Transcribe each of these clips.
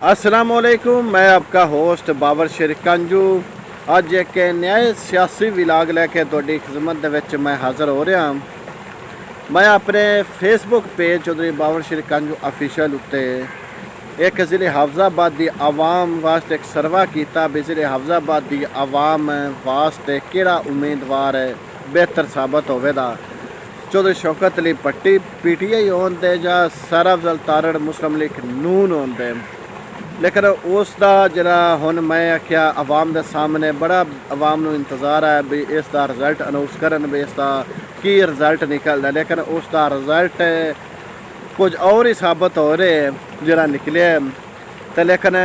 अस्सलामुअलैकुम, मैं आपका होस्ट बाबर शेर कंजू। अज एक नए सियासी विलाग लैके तुहाडी खिदमत दे विच मैं हाज़र हो रहा। मैं अपने फेसबुक पेज चौधरी बाबर शेर कंजू ऑफिशियल उत्ते एक ज़िले हाफजाबाद की आवाम वास्ते एक सर्वा किया भी ज़िले हाफजाबाद की आवाम वास्ते किहड़ा उम्मीदवार बेहतर साबित होवेगा। चौधरी शौकत अली भट्टी PTI होंदे या सर अफजल तारड़ मुस्लिम लीग नून होंदे, लेकिन उसका जरा हुण मैं आख्या आवाम के सामने बड़ा आवाम को इंतज़ार है भी इसका रिजल्ट अनाउंस करन भी इसका की रिजल्ट निकलता, लेकिन उसका रिजल्ट कुछ और ही साबित हो रहे जरा निकले। तो लेकिन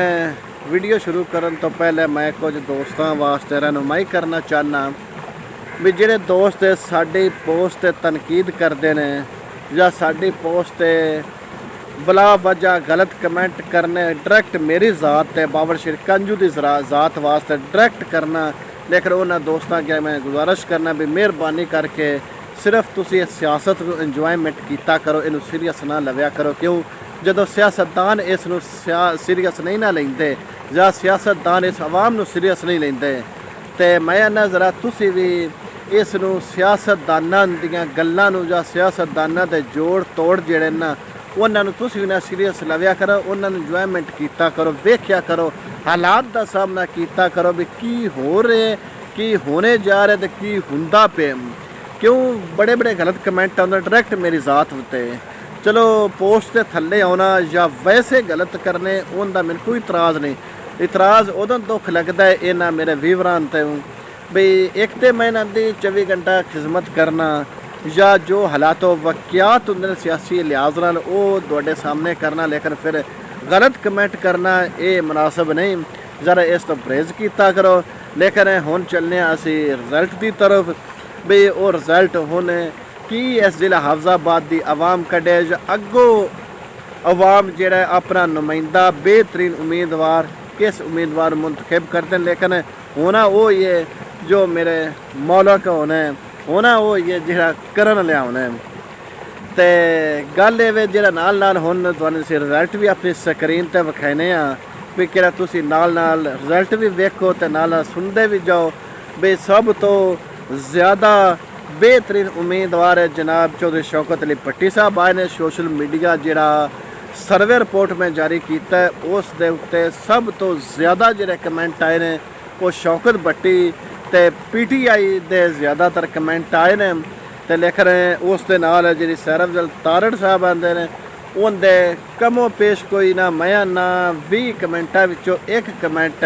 वीडियो शुरू करने तो पहले मैं कुछ दोस्तों वास्ते रहनुमाई करना चाहना भी ਜਿਹੜੇ दोस्त साड़ी पोस्ट तनकीद करते हैं या साड़ी पोस्ट बला वजह गलत कमेंट करने डायरैक्ट मेरी ज़ात बाबर शेर कंजू की ज़ात वास्ते डायरैक्ट करना, लेकिन उन्होंने दोस्तों के मैं गुजारिश करना भी मेहरबानी करके सिर्फ तुसी सियासत को इंजॉयमेंट किया करो, इनू सीरीयस ना लव्या करो। क्यों जो सियासतदान इस सीरीयस नहीं ना लेंदे या सियासतदान इस आवाम को सीरीयस नहीं लेंदे, तो मैं ना ज़रा तुसी भी इस सियासतदानां दियां गल्लां नूं या सियासतदानां दे जोड़ तोड़ जिहड़े ना उन्होंने तुसी भी ना सीरीयस लव्या करो, उन्होंने इंजॉयमेंट किया करो, वेख्या करो, हालात का सामना किया करो भी की हो रहे की होने जा रहे तो की हुंदा पे। क्यों बड़े बड़े गलत कमेंट आते डायरैक्ट मेरी ज़ात उत्ते, चलो पोस्ट के थल्ले आना या वैसे गलत करने उनका मैंने कोई इतराज़ नहीं। इतराज़ उदों दुख लगता है इन्होंने मेरे व्यूवरां ते भी एक तो मैं इन्हां दी 24 घंटा खिदमत करना या जो हालात वाक़ियात होंदे सियासी लिहाज नाल वो तुहाडे सामने करना, लेकिन फिर गलत कमेंट करना ये मुनासिब नहीं। ज़रा इस तो परहेज़ किया करो। लेकिन हुण चलने असी रिजल्ट की तरफ भी वो रिजल्ट हुण की इस जिला हाफजाबाद की आवाम कढे या अगों आवाम जिहड़ा अपना नुमाइंदा बेहतरीन उम्मीदवार किस उम्मीदवार मुंतखब करते हैं। लेकिन होना वो ये जो मेरे मौला का होना वो ये जरा करन लिया होना है। तो गल ये जरा नाल नाल हुण तुहानूं रिजल्ट भी अपनी स्क्रीन ते विखाने भी कि तुसीं नाल नाल रिजल्ट भी वेखो तो नाल नाल सुनते भी जाओ भी सब तो ज़्यादा बेहतरीन उम्मीदवार है जनाब चौधरी शौकत अली भट्टी साहब आए ने। सोशल मीडिया जरा सर्वे रिपोर्ट में जारी किया उस दे उत्ते सब तो ज़्यादा जिहड़े कमेंट आए ने वो शौकत भट्टी ते PTI दे ज़्यादातर कमेंट आए ने। तो लेकिन उस दे नाल जी सर अफजल तारड़ साहब आते हैं उनके कमो पेश कोई ना मैं ना 20 कमेंटा विचों एक कमेंट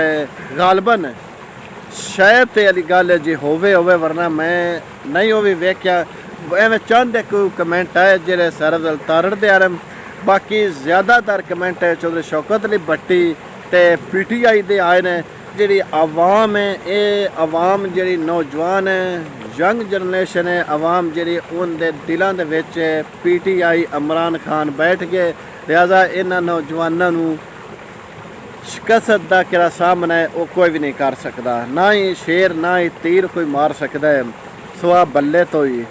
गालबन शायद ते वाली गल जी होवे वरना मैं नहीं वो भी वेख्या एवं चंद एक कमेंट आए जेह्ड़े सर अफजल तारड़ दे आ रहे, बाकी ज़्यादातर कमेंट चौधरी शौकत अली भट्टी ते PTI दे आए ने। जी आवाम है ये आवाम जी नौजवान है यंग जनरेशन है आवाम जी उनके दिलों के PTI इमरान खान बैठ गए, लिहाजा इन्होंने नौजवानों शिकस्त का किहड़ा सामना है वो कोई भी नहीं कर सकता, ना ही शेर ना ही तीर कोई मार सकता है सवा बल्ले तो ही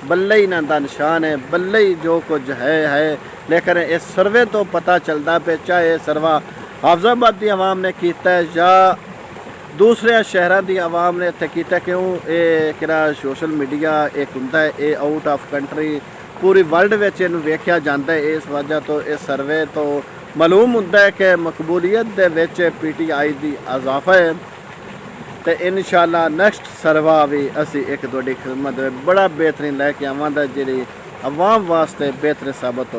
बल्ले ही इन्हों का निशान है, बल्ले ही जो कुछ है। लेकिन इस सर्वे तो पता चलता पे चाहे सर्वा हाफजाबाद की आवाम ने किया या दूसरे शहरों की आवाम ने इत्थे किया। क्यों ये कि सोशल मीडिया एक हुंदा है ये आउट ऑफ कंट्री पूरी वर्ल्ड में इनू वेख्या जाता है, इस वजह तो इस सर्वे तो मालूम होंदा है कि मकबूलियत दे विच PTI की इजाफा है। तो इंशाअल्लाह नैक्सट सर्वा भी असी एक तुहाडी खिदमत बड़ा बेहतरीन लैके आवांगे जी आवाम वास्ते बेहतरीन साबित हो।